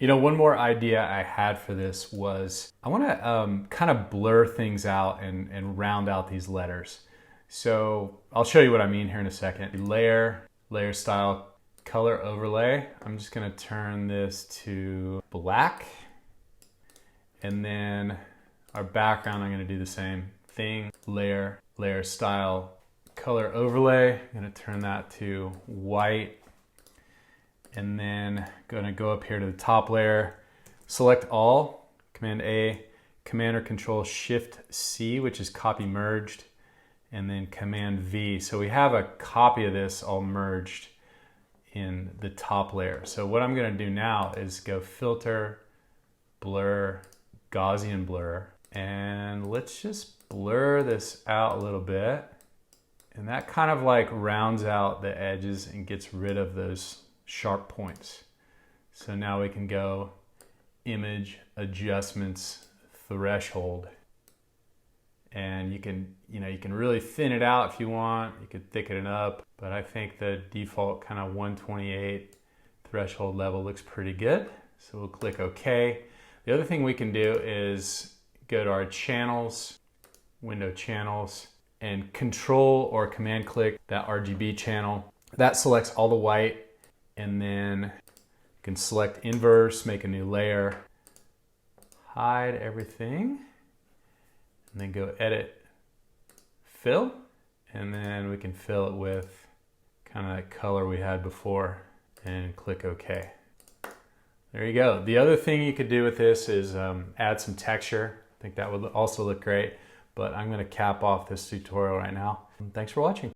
You know, one more idea I had for this was I want to kind of blur things out and round out these letters. So I'll show you what I mean here in a second. Layer style, color overlay. I'm just going to turn this to black. And then our background, I'm going to do the same thing. Layer style, color overlay. I'm going to turn that to white. And then going to go up here to the top layer, select all, Command A, Command or Control Shift C, which is copy merged, and then Command V. So we have a copy of this all merged in the top layer. So what I'm going to do now is go Filter, Blur, Gaussian Blur, and let's just blur this out a little bit. And that kind of like rounds out the edges and gets rid of those sharp points. So now we can go Image, Adjustments, Threshold, and you can really thin it out if you want. You could thicken it up, but I think the default kind of 128 threshold level looks pretty good. So we'll click OK. The other thing we can do is go to our channels, window channels, and Control or Command click that RGB channel. That selects all the white. And then you can select inverse, make a new layer, hide everything, and then go edit, fill, and then we can fill it with kind of that color we had before and click OK. There you go. The other thing you could do with this is add some texture. I think that would also look great, but I'm going to cap off this tutorial right now. Thanks for watching.